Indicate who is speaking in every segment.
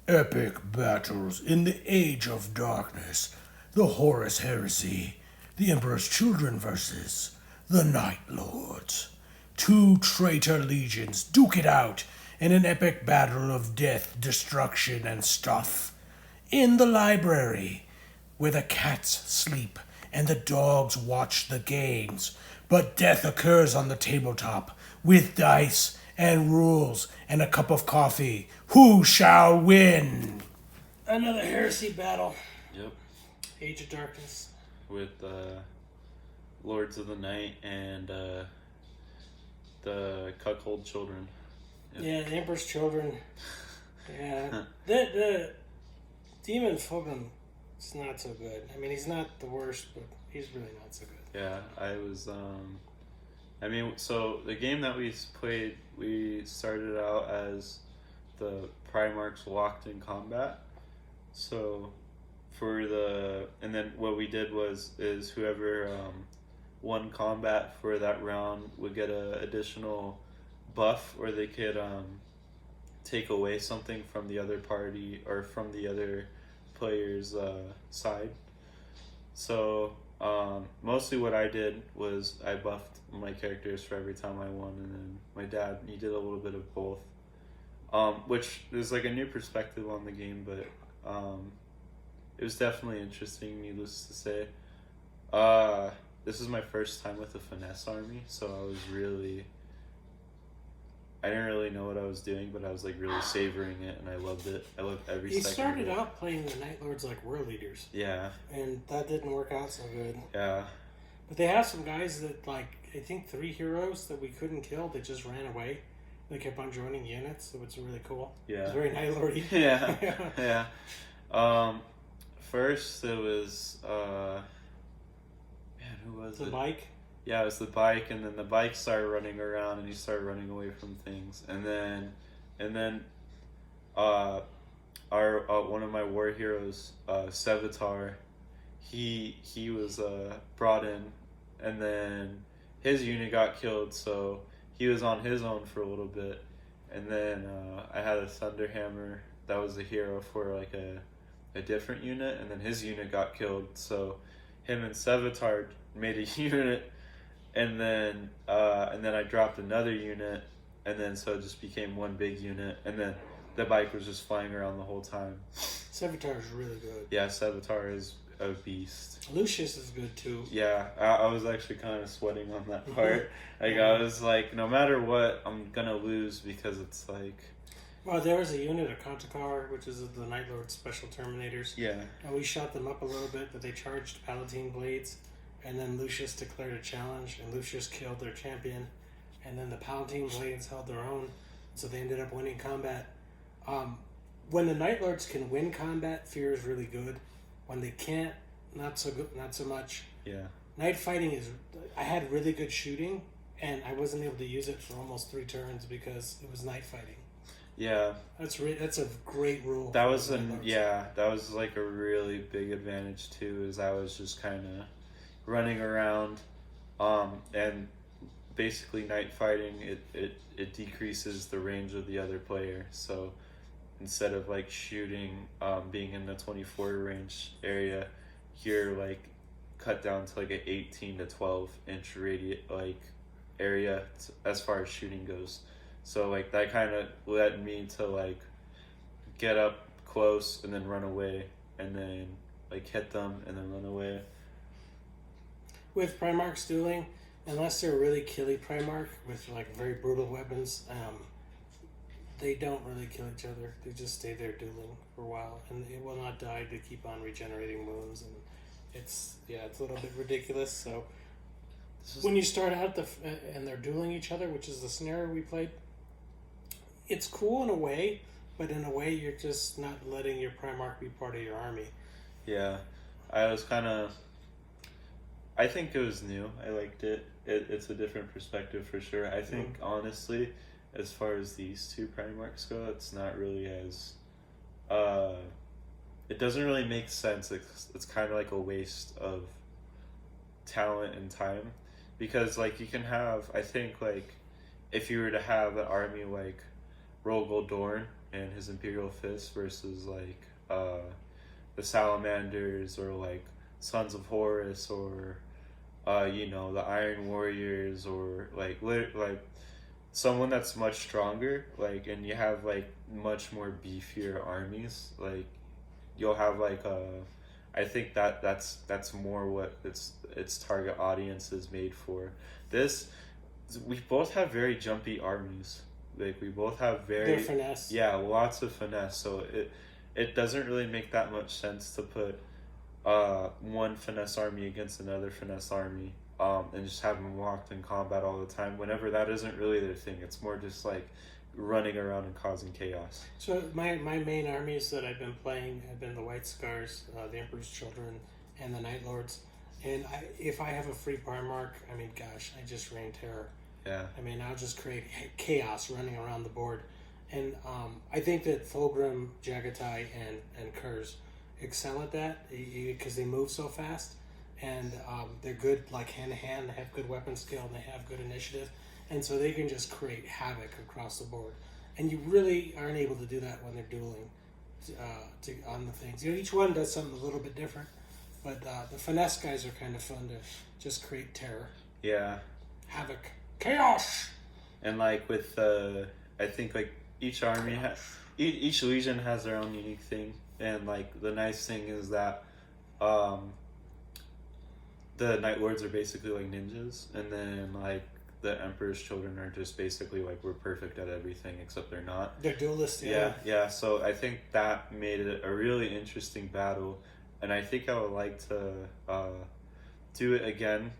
Speaker 1: Epic battles in the Age of Darkness, the Horus Heresy, the Emperor's Children versus the Night Lords. Two traitor legions duke it out in an epic battle of death, destruction, and stuff. In the library, where the cats sleep and the dogs watch the games, but death occurs on the tabletop with dice and rules and a cup of coffee. Who shall win?
Speaker 2: Another heresy battle.
Speaker 3: Yep.
Speaker 2: Age of Darkness.
Speaker 3: With Lords of the Night and the Cuckold Children. Yep.
Speaker 2: Yeah, the Emperor's Children. Yeah. the Daemon Fulgrim is not so good. I mean, he's not the worst, but he's really not so good.
Speaker 3: Yeah, I was... so the game that we played, we started out as the Primarchs locked in combat. So and then what we did is whoever won combat for that round would get a additional buff, or they could take away something from the other party or from the other player's side. So mostly what I did was I buffed my characters for every time I won, and then my dad, he did a little bit of both, which is like a new perspective on the game, but it was definitely interesting, needless to say. This is my first time with a finesse army, so I didn't really know what I was doing, but I was like really savoring it, and I loved it. I loved every second.
Speaker 2: He started out playing the Night Lords like war leaders.
Speaker 3: Yeah.
Speaker 2: And that didn't work out so good.
Speaker 3: Yeah.
Speaker 2: But they have some guys that, like, I think 3 heroes that we couldn't kill, they just ran away. They kept on joining units, so it's really cool.
Speaker 3: Yeah.
Speaker 2: It's very Night Lordy.
Speaker 3: Yeah. Yeah. First it was who was it?
Speaker 2: The bike.
Speaker 3: Yeah, it was the bike, and then the bike started running around, and he started running away from things, and then our one of my war heroes, Sevatar, he was brought in, and then his unit got killed, so he was on his own for a little bit, and then I had a Thunderhammer that was a hero for like a different unit, and then his unit got killed, so him and Sevatar made a unit. And then I dropped another unit, and then so it just became one big unit, and then the bike was just flying around the whole time.
Speaker 2: Sevatar is really good.
Speaker 3: Yeah, Sevatar is a beast.
Speaker 2: Lucius is good too.
Speaker 3: Yeah, I was actually kind of sweating on that part. Like, I was like, no matter what, I'm gonna lose, because it's like...
Speaker 2: Well, there was a unit of Kantakar, which is the Night Lord Special Terminators.
Speaker 3: Yeah.
Speaker 2: And we shot them up a little bit, but they charged Palatine Blades. And then Lucius declared a challenge, and Lucius killed their champion. And then the Palatine Blades held their own, so they ended up winning combat. When the Night Lords can win combat, fear is really good. When they can't, not so good, not so much.
Speaker 3: Yeah.
Speaker 2: Night fighting is... I had really good shooting, and I wasn't able to use it for almost 3 turns because it was night fighting.
Speaker 3: Yeah.
Speaker 2: That's a great rule.
Speaker 3: That was that was like a really big advantage too, is I was just kind of running around, and basically night fighting, it decreases the range of the other player, so instead of like shooting, being in the 24 range area, you're like cut down to like an 18 to 12 inch radius like area as far as shooting goes. So like that kind of led me to like get up close and then run away, and then like hit them and then run away.
Speaker 2: With Primarchs dueling, unless they're a really killy Primarch with like very brutal weapons, they don't really kill each other. They just stay there dueling for a while, and it will not die to keep on regenerating wounds, and it's a little bit ridiculous. So when you start out and they're dueling each other, which is the scenario we played, it's cool in a way, but in a way you're just not letting your Primarch be part of your army.
Speaker 3: Yeah, I think it was new. I liked it. It's a different perspective for sure. I think, honestly, as far as these two Primarchs go, it's not really as... it doesn't really make sense. It's kind of like a waste of talent and time. Because, like, you can have... I think, like, if you were to have an army like Rogel Dorn and his Imperial Fist versus like the Salamanders or like Sons of Horus or the Iron Warriors or like someone that's much stronger, like, and you have like much more beefier armies, like you'll have like I think that's more what its target audience is made for. This, we both have very jumpy armies. Like we both have very
Speaker 2: finesse.
Speaker 3: Yeah, lots of finesse. So it doesn't really make that much sense to put one finesse army against another finesse army, and just have them locked in combat all the time. Whenever that isn't really their thing, it's more just like running around and causing chaos.
Speaker 2: So my main armies that I've been playing have been the White Scars, the Emperor's Children, and the Night Lords. And if I have a free Primarch, I mean, gosh, I just reign terror.
Speaker 3: Yeah.
Speaker 2: I mean, I'll just create chaos running around the board. And I think that Fulgrim, Jagatai, and Curze excel at that because they move so fast. And they're good, like, hand-to-hand. They have good weapon skill, and they have good initiative. And so they can just create havoc across the board. And you really aren't able to do that when they're dueling on the things. Each one does something a little bit different. But the finesse guys are kind of fun to just create terror.
Speaker 3: Yeah.
Speaker 2: Havoc. Chaos!
Speaker 3: And like with I think like each army each legion has their own unique thing, and like the nice thing is that the Night Lords are basically like ninjas, and then like the Emperor's Children are just basically like we're perfect at everything except they're not.
Speaker 2: They're duelists.
Speaker 3: Yeah. So I think that made it a really interesting battle, and I think I would like to do it again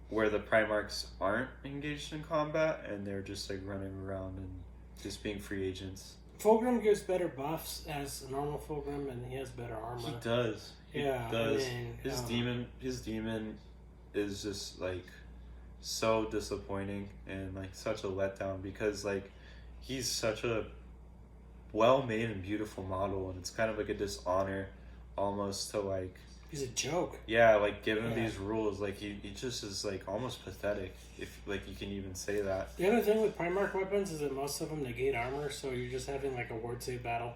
Speaker 3: where the Primarchs aren't engaged in combat and they're just like running around and just being free agents.
Speaker 2: Fulgrim gives better buffs as a normal Fulgrim, and he has better armor.
Speaker 3: He does. He does. I mean, his demon is just like so disappointing and like such a letdown because like he's such a well made and beautiful model, and it's kind of like a dishonor almost to like
Speaker 2: he's a joke.
Speaker 3: Yeah, like give him these rules, like he just is like almost pathetic, if like you can even say that.
Speaker 2: The other thing with Primarch weapons is that most of them negate armor, so you're just having like a ward save battle,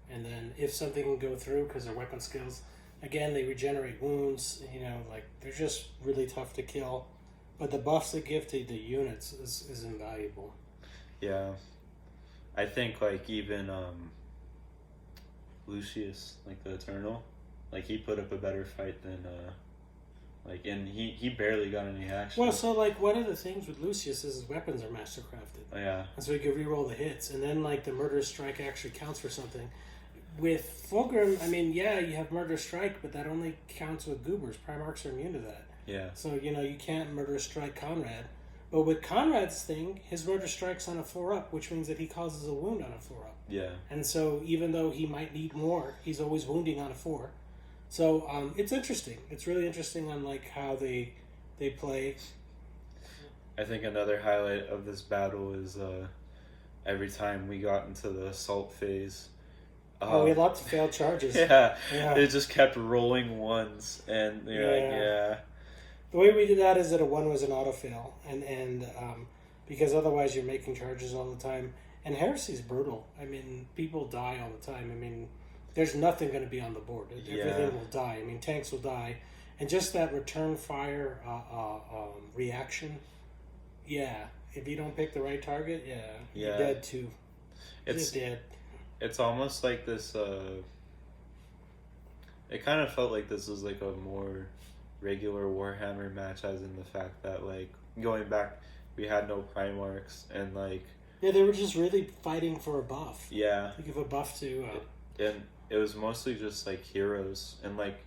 Speaker 2: and then if something can go through because their weapon skills, again they regenerate wounds. Like they're just really tough to kill, but the buffs they give to the units is invaluable.
Speaker 3: Yeah, I think like even Lucius, like the Eternal. Like, he put up a better fight than, and he barely got any action.
Speaker 2: Well, so, like, one of the things with Lucius is his weapons are master-crafted.
Speaker 3: Oh, yeah.
Speaker 2: And so he can reroll the hits. And then, like, the Murderous Strike actually counts for something. With Fulgrim, I mean, yeah, you have Murderous Strike, but that only counts with Goobers. Primarchs are immune to that.
Speaker 3: Yeah.
Speaker 2: So, you can't Murderous Strike Conrad. But with Conrad's thing, his Murderous Strike's on a 4-up, which means that he causes a wound on a 4-up.
Speaker 3: Yeah. And
Speaker 2: so, even though he might need more, he's always wounding on a 4. So it's interesting. It's really interesting on like how they play.
Speaker 3: I think another highlight of this battle is every time we got into the assault phase.
Speaker 2: We had lots of failed charges.
Speaker 3: Yeah, it just kept rolling ones, and
Speaker 2: The way we did that is that a 1 was an auto fail, and because otherwise you're making charges all the time. And Heresy's brutal. I mean, people die all the time. I mean, there's nothing going to be on the board. Everything will die. I mean, tanks will die. And just that return fire reaction, if you don't pick the right target, you're dead too. You're dead.
Speaker 3: It's almost like this, it kind of felt like this was like a more regular Warhammer match, as in the fact that, like, going back, we had no Primarchs, and, like...
Speaker 2: Yeah, they were just really fighting for a buff.
Speaker 3: Yeah.
Speaker 2: To give a buff to...
Speaker 3: And it was mostly just like heroes, and like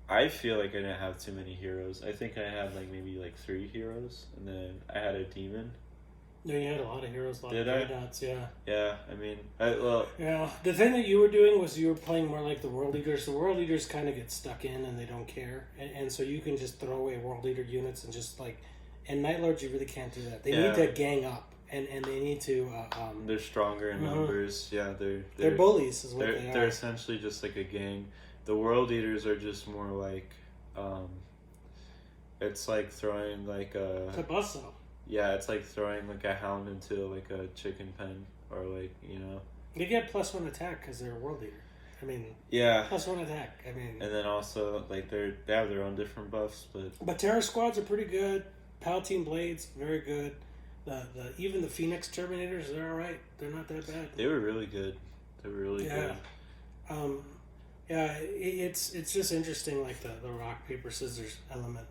Speaker 3: I feel like I didn't have too many heroes. I think I had like maybe like 3 heroes, and then I had a demon.
Speaker 2: No, you had a lot of heroes.
Speaker 3: Did I?
Speaker 2: Dots, yeah.
Speaker 3: Yeah, I mean,
Speaker 2: yeah. The thing that you were doing was you were playing more like the World Leaders. The World Leaders kind of get stuck in and they don't care, and so you can just throw away World Leader units and just like, and Night Lords you really can't do that. They need to gang up. And they need to...
Speaker 3: they're stronger in numbers. Yeah,
Speaker 2: they're bullies is what they are.
Speaker 3: They're essentially just like a gang. The World Eaters are just more like... it's like throwing like a...
Speaker 2: It's a buzzsaw.
Speaker 3: Yeah, it's like throwing like a hound into like a chicken pen. Or like,
Speaker 2: They get +1 attack because they're a world leader. I mean,
Speaker 3: Yeah.
Speaker 2: +1 attack. I mean,
Speaker 3: And then also, like, they have their own different buffs, but
Speaker 2: Terror squads are pretty good. Palatine blades, very good. Even the Phoenix Terminators, they're all right. They're not that bad.
Speaker 3: they were really good. They were really good.
Speaker 2: It's just interesting, like the rock paper scissors element.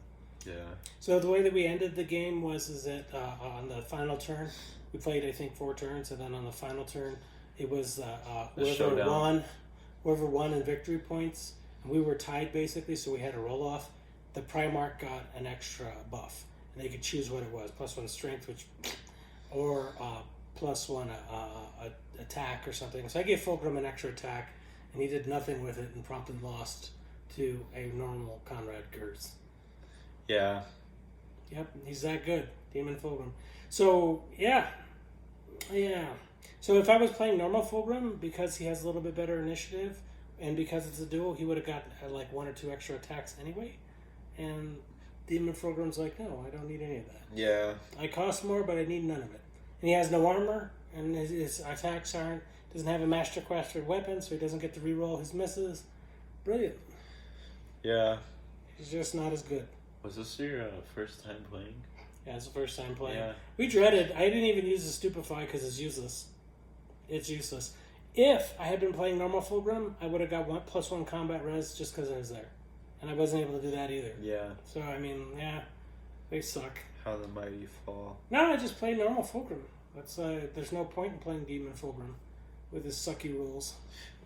Speaker 3: Yeah.
Speaker 2: So the way that we ended the game is that on the final turn, we played I think 4 turns, and then on the final turn, it was whoever won in victory points, and we were tied basically. So we had a roll off. The Primarch got an extra buff, and they could choose what it was: +1 strength, or +1 attack or something. So I gave Fulgrim an extra attack, and he did nothing with it, and promptly lost to a normal Conrad Curze.
Speaker 3: Yeah.
Speaker 2: Yep, he's that good, Daemon Fulgrim. So yeah. So if I was playing normal Fulgrim, because he has a little bit better initiative, and because it's a duel, he would have got like 1 or 2 extra attacks anyway. And Daemon Fulgrim's like, no, I don't need any of that.
Speaker 3: Yeah.
Speaker 2: I cost more, but I need none of it. And he has no armor, and his attacks doesn't have a mastercrafted weapon, so he doesn't get to reroll his misses. Brilliant.
Speaker 3: Yeah.
Speaker 2: He's just not as good.
Speaker 3: Was this your first time playing?
Speaker 2: Yeah, it's the first time playing.
Speaker 3: Yeah.
Speaker 2: We dreaded. I didn't even use the Stupefy because it's useless. It's useless. If I had been playing normal Fulgrim, I would have got +1 combat res just because I was there. And I wasn't able to do that either.
Speaker 3: Yeah.
Speaker 2: So, I mean, yeah, they suck.
Speaker 3: How the mighty fall.
Speaker 2: No, I just played normal Fulgrim. There's no point in playing Daemon Fulgrim with his sucky rules.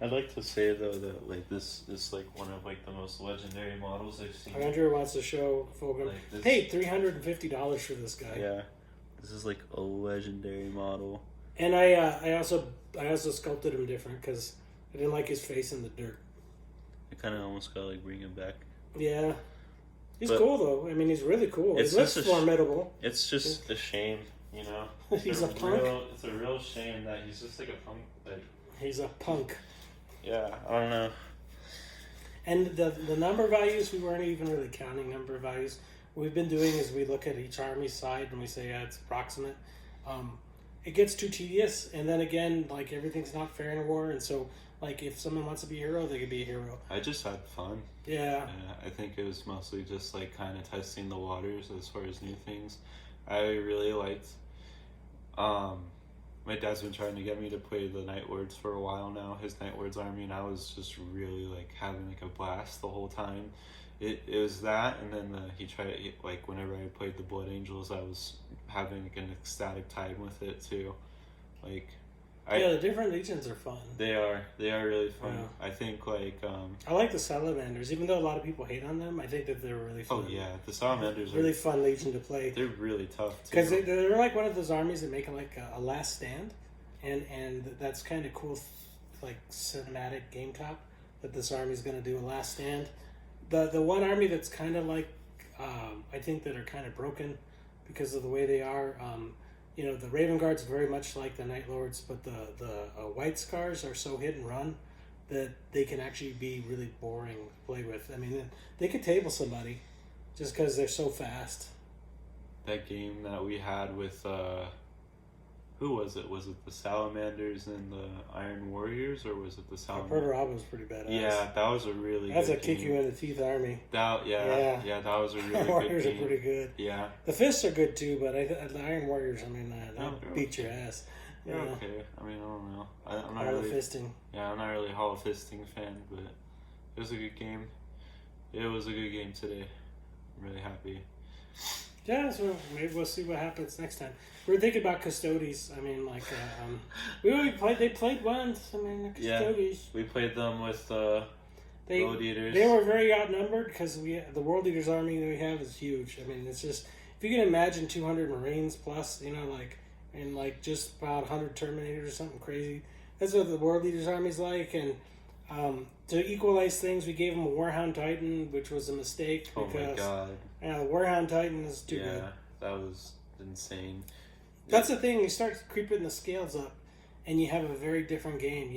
Speaker 3: I'd like to say though that like this is like one of like the most legendary models I've seen.
Speaker 2: Andrew wants to show Fulgrim.
Speaker 3: Like
Speaker 2: Paid $350 for this guy.
Speaker 3: Yeah, this is like a legendary model.
Speaker 2: And I also sculpted him different because I didn't like his face in the dirt.
Speaker 3: I kind of almost gotta like bring him back.
Speaker 2: Yeah, he's cool though. I mean, he's really cool. He looks formidable.
Speaker 3: It's just a shame, you know.
Speaker 2: He's a punk.
Speaker 3: It's a real shame that he's just like a punk. Like,
Speaker 2: he's a punk.
Speaker 3: Yeah, I don't know.
Speaker 2: And the number values, we weren't even really counting number values. What we've been doing is we look at each army's side and we say, yeah, it's approximate. It gets too tedious, and then again, like, everything's not fair in a war, and so, like, if someone wants to be a hero, they can be a hero.
Speaker 3: I just had fun.
Speaker 2: Yeah.
Speaker 3: I think it was mostly just, like, kind of testing the waters as far as new things. I really liked... my dad's been trying to get me to play the Night Lords for a while now, his Night Lords army, and I was just really, like, having, like, a blast the whole time. It was that, and then whenever I played the Blood Angels, I was having like, an ecstatic time with it too. Like,
Speaker 2: the different legions are fun.
Speaker 3: They are really fun.
Speaker 2: Yeah.
Speaker 3: I think like
Speaker 2: I like the Salamanders, even though a lot of people hate on them. I think that they're really fun.
Speaker 3: Oh yeah, the Salamanders are
Speaker 2: really fun legion to play.
Speaker 3: They're really tough too.
Speaker 2: Because they're like one of those armies that make like a last stand, and that's kind of cool, like cinematic game top that this army's going to do a last stand. The one army that's kind of like, I think that are kind of broken because of the way they are, the Raven Guard's very much like the Night Lords, but the White Scars are so hit and run that they can actually be really boring to play with. I mean, they could table somebody just because they're so fast.
Speaker 3: That game that we had with, who was it? Was it the Salamanders and the Iron Warriors, or was it the Salamanders?
Speaker 2: Perturabo was pretty badass.
Speaker 3: Yeah, that was a really
Speaker 2: That's
Speaker 3: good
Speaker 2: a kick you in the teeth army.
Speaker 3: That was a really good
Speaker 2: Warriors
Speaker 3: game.
Speaker 2: are pretty good.
Speaker 3: Yeah.
Speaker 2: The Fists are good too, but the Iron Warriors, I mean, they'll beat your ass.
Speaker 3: Yeah, okay. I mean, I don't know. I'm not
Speaker 2: Hall
Speaker 3: really...
Speaker 2: of Fisting.
Speaker 3: Yeah, I'm not really a Hall of Fisting fan, but it was a good game. It was a good game today. I'm really happy.
Speaker 2: Yeah, so maybe we'll see what happens next time. We're thinking about Custodes. I mean, like, they played once. I mean, the Custodes.
Speaker 3: Yeah, we played them with World Eaters.
Speaker 2: They were very outnumbered because the World Eaters army that we have is huge. I mean, it's just, if you can imagine 200 Marines plus, and like just about 100 Terminators or something crazy. That's what the World Eaters army's like, and to equalize things, we gave them a Warhound Titan, which was a mistake.
Speaker 3: Oh my god.
Speaker 2: Yeah, the Warhound Titan is too good.
Speaker 3: Yeah, that was insane.
Speaker 2: That's the thing, you start creeping the scales up, and you have a very different game.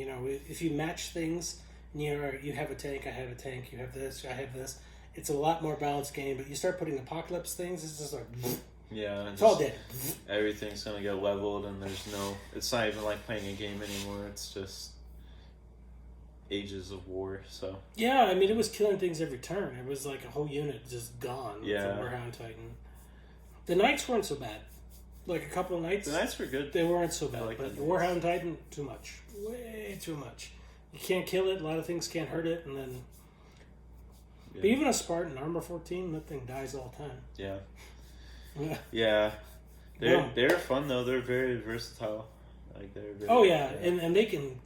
Speaker 2: If you match things, and you have a tank, I have a tank, you have this, I have this, it's a lot more balanced game, but you start putting apocalypse things, it's just like,
Speaker 3: Yeah,
Speaker 2: It's all dead.
Speaker 3: Everything's gonna get leveled, and it's not even like playing a game anymore. It's just ages of war. So
Speaker 2: Yeah, I mean, it was killing things every turn. It was like a whole unit just gone.
Speaker 3: Yeah.
Speaker 2: With the Warhound Titan. The Knights weren't so bad. Like a couple of Knights.
Speaker 3: the Knights were good.
Speaker 2: They weren't so bad.
Speaker 3: I like
Speaker 2: But
Speaker 3: the
Speaker 2: the Warhound Titan, too much. Way too much. You can't kill it. A lot of things can't hurt it. And then...
Speaker 3: Yeah.
Speaker 2: But even a Spartan, armor 14, that thing dies all the time.
Speaker 3: Yeah.
Speaker 2: Yeah.
Speaker 3: Yeah.
Speaker 2: Yeah.
Speaker 3: They're fun though. They're very versatile. Like they're very,
Speaker 2: Oh yeah, and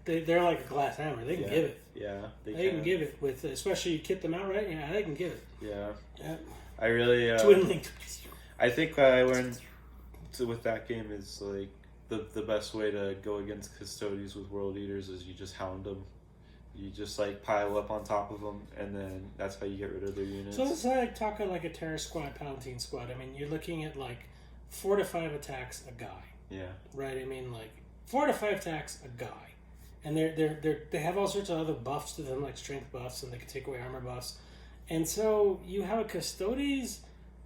Speaker 2: they're like a glass hammer. They can
Speaker 3: Yeah.
Speaker 2: give it.
Speaker 3: Yeah,
Speaker 2: They can give it with, especially you kit them out right. Yeah, they can give it.
Speaker 3: Yeah.
Speaker 2: Yeah.
Speaker 3: I really.
Speaker 2: Twin link.
Speaker 3: I think what I learned with that game is like the best way to go against custodies with world eaters is you just hound them. You just like pile up on top of them, and then that's how you get rid of their units.
Speaker 2: So it's like talking like a terror squad, Palatine squad. I mean, you're looking at like 4 to 5 attacks a guy,
Speaker 3: Yeah.
Speaker 2: right? I mean, like 4 to 5 attacks a guy, and they have all sorts of other buffs to them, like strength buffs, and they can take away armor buffs. And so you have a Custodes.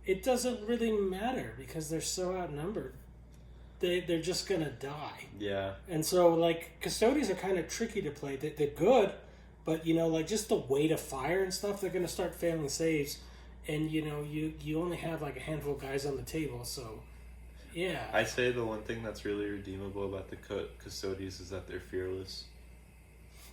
Speaker 2: It doesn't really matter because they're so outnumbered. They're just gonna die.
Speaker 3: Yeah.
Speaker 2: And so, like, Custodes are kind of tricky to play. They're good, but, you know, like, just the weight of fire and stuff, they're going to start failing saves. And, you know, you only have, like, a handful of guys on the table, so, yeah.
Speaker 3: I say the one thing that's really redeemable about the Custodes is that they're fearless.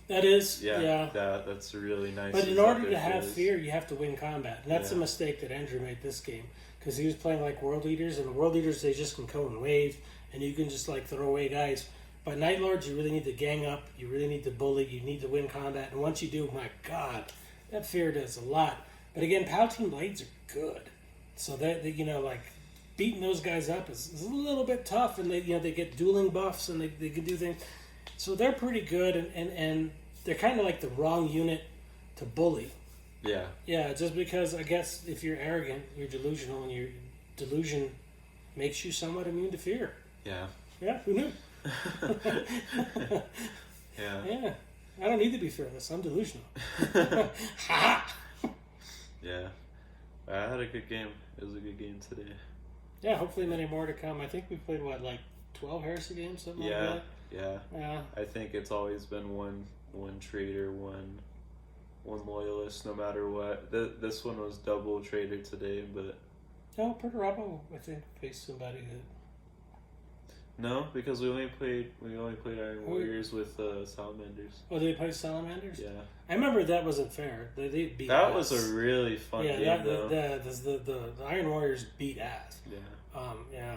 Speaker 2: That is, yeah.
Speaker 3: That's really nice.
Speaker 2: But in
Speaker 3: is that
Speaker 2: order
Speaker 3: they're
Speaker 2: to have
Speaker 3: fearless.
Speaker 2: fear, you have to win combat. And that's
Speaker 3: Yeah.
Speaker 2: a mistake that Andrew made this game. Because he was playing, like, World Eaters, and the World Eaters, they just can come in waves, and you can just, like, throw away guys. But Night Lords, you really need to gang up, you really need to bully, you need to win combat, and once you do, my God, that fear does a lot. But again, Palatine Blades are good. So that you know, like, beating those guys up is a little bit tough, and they get dueling buffs, and they can do things. So they're pretty good, and they're kind of like the wrong unit to bully.
Speaker 3: Yeah.
Speaker 2: Yeah, just because I guess if you're arrogant, you're delusional, and your delusion makes you somewhat immune to fear.
Speaker 3: Yeah.
Speaker 2: Yeah, who knew?
Speaker 3: Yeah.
Speaker 2: Yeah, I don't need to be fearless. I'm delusional. Ha!
Speaker 3: Yeah. I had a good game. It was a good game today.
Speaker 2: Yeah, hopefully many more to come. I think we played, what, like 12 Heresy games, something like
Speaker 3: Yeah.
Speaker 2: that?
Speaker 3: Yeah.
Speaker 2: Yeah.
Speaker 3: I think it's always been one traitor, one loyalist, no matter what. This one was double traitor today, but
Speaker 2: No, Puerto Rico, I think, faced somebody that...
Speaker 3: no, because we only played Iron Warriors with Salamanders.
Speaker 2: Oh, they played Salamanders?
Speaker 3: Yeah.
Speaker 2: I remember that wasn't fair. They beat
Speaker 3: That
Speaker 2: ass.
Speaker 3: was a really fun game, though.
Speaker 2: The Iron Warriors beat ass.
Speaker 3: Yeah.
Speaker 2: Yeah.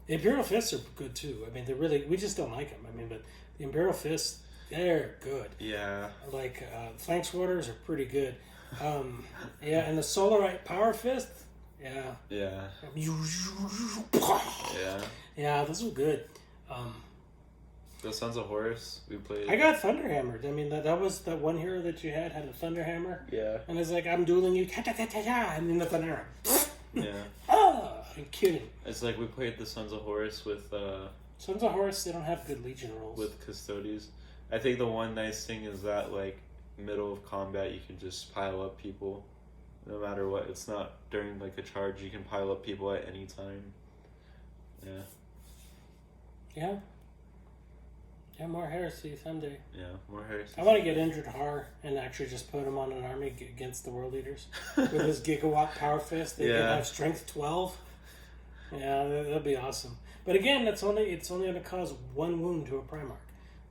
Speaker 2: The Imperial Fists are good, too. I mean, they're really... We just don't like them. I mean, but the Imperial Fists, they're good.
Speaker 3: Yeah.
Speaker 2: Like, Flank Sworders are pretty good. Yeah, and the Solarite Power Fist, yeah.
Speaker 3: Yeah. Yeah.
Speaker 2: Yeah, those were good.
Speaker 3: The Sons of Horus, we played.
Speaker 2: I got Thunderhammered. I mean, that was that one hero that you had a Thunderhammer.
Speaker 3: Yeah.
Speaker 2: And it's like, I'm dueling you, ta-ta-ta-ta-ta, and then the Thunderhammer.
Speaker 3: Yeah.
Speaker 2: Ah, I'm kidding.
Speaker 3: It's like we played the Sons of Horus with
Speaker 2: Sons of Horus, they don't have good Legion rolls.
Speaker 3: with Custodes. I think the one nice thing is that, like, middle of combat, you can just pile up people no matter what. It's not during, like, a charge. You can pile up people at any time. Yeah.
Speaker 2: Yeah. Yeah, more Heresy someday.
Speaker 3: Yeah, more Heresy.
Speaker 2: I want to get Injured Har and actually just put him on an army against the World Eaters. With his Gigawatt Power Fist, they can have Strength 12. Yeah, that'd be awesome. But again, it's only going to cause 1 wound to a Primarch.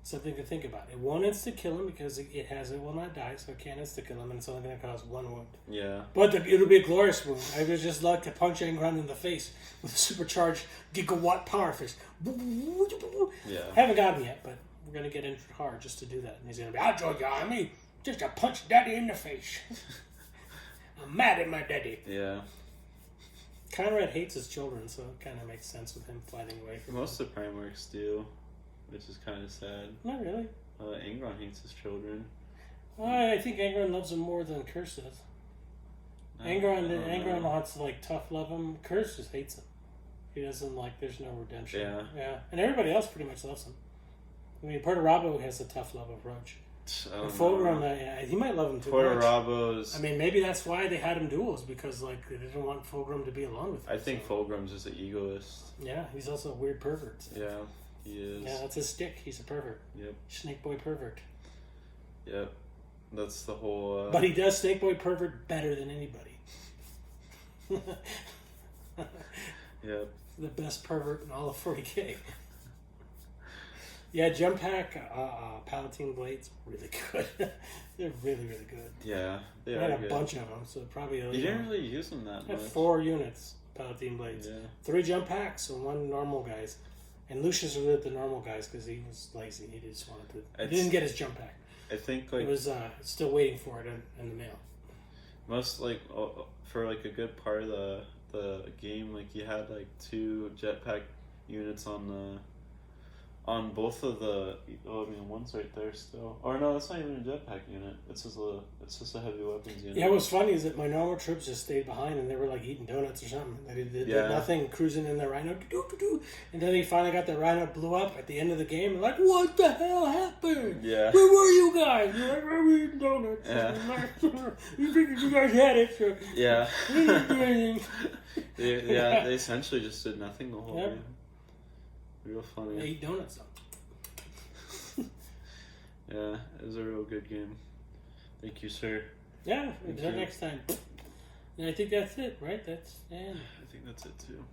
Speaker 2: Something to think about. It won't insta-kill him because it will not die, so it can't insta-kill him, and it's only going to cause 1 wound.
Speaker 3: Yeah.
Speaker 2: But it'll be a glorious wound. I would just like to punch Angron in the face with a supercharged Gigawatt Power Fist.
Speaker 3: Yeah.
Speaker 2: Haven't got him yet, but we're going to get Injured Hard just to do that. And he's going to be, I'll join your army just to punch Daddy in the face. I'm mad at my daddy.
Speaker 3: Yeah.
Speaker 2: Conrad hates his children, so it kind of makes sense with him fighting away from
Speaker 3: Most of the Primarchs do, which is kind of sad.
Speaker 2: Not really.
Speaker 3: Angron hates his children.
Speaker 2: I think Angron loves him more than Curze does. Angron wants to, like, tough love him. Curze just hates him. He doesn't like, there's no redemption.
Speaker 3: Yeah.
Speaker 2: Yeah. And everybody else pretty much loves him. I mean, Puerto Rico has a tough love of Roach. Fulgrim, he might love him too
Speaker 3: Porter
Speaker 2: much.
Speaker 3: Robbo's.
Speaker 2: I mean, maybe that's why they had him duels, because like they didn't want Fulgrim to be alone with him.
Speaker 3: I think Fulgrim's just an egoist.
Speaker 2: Yeah, he's also a weird pervert.
Speaker 3: Yeah, he is.
Speaker 2: Yeah, that's his stick. He's a pervert.
Speaker 3: Yep.
Speaker 2: Snake boy pervert.
Speaker 3: Yep. That's the whole.
Speaker 2: But he does snake boy pervert better than anybody.
Speaker 3: Yep.
Speaker 2: The best pervert in all of 40K. Yeah, Jump Pack, Palatine Blades, really good. They're really, really good.
Speaker 3: Yeah, they
Speaker 2: I
Speaker 3: are
Speaker 2: had a
Speaker 3: good.
Speaker 2: bunch of them, so probably...
Speaker 3: You didn't really use them that
Speaker 2: I had
Speaker 3: much.
Speaker 2: 4 units, Palatine Blades.
Speaker 3: Yeah.
Speaker 2: 3 Jump Packs and 1 normal guys. And Lucius was with the normal guys because he was lazy. He just wanted to... He didn't get his Jump Pack.
Speaker 3: I think
Speaker 2: He
Speaker 3: like
Speaker 2: was still waiting for it in the mail.
Speaker 3: most like for like a good part of the game, like you had like 2 jetpack units on both of the. Oh, I mean, one's right there still. Or no, that's not even a jetpack unit. It's just a heavy weapons unit.
Speaker 2: Yeah, what's funny is that my normal troops just stayed behind and they were like eating donuts or something. They did nothing, cruising in the Rhino. And then he finally got the Rhino, blew up at the end of the game. And like, what the hell happened?
Speaker 3: Yeah.
Speaker 2: Where were you guys? You're like, I'm eating donuts.
Speaker 3: Yeah.
Speaker 2: You figured you guys had it. So
Speaker 3: Yeah.
Speaker 2: we didn't do anything.
Speaker 3: They essentially just did nothing the whole
Speaker 2: Yep.
Speaker 3: game. Real
Speaker 2: They
Speaker 3: funny.
Speaker 2: eat donuts though.
Speaker 3: Yeah, it was a real good game. Thank you, sir.
Speaker 2: Yeah,
Speaker 3: Thank
Speaker 2: until
Speaker 3: you.
Speaker 2: next time. And I think that's it, right? I
Speaker 3: I think that's it too.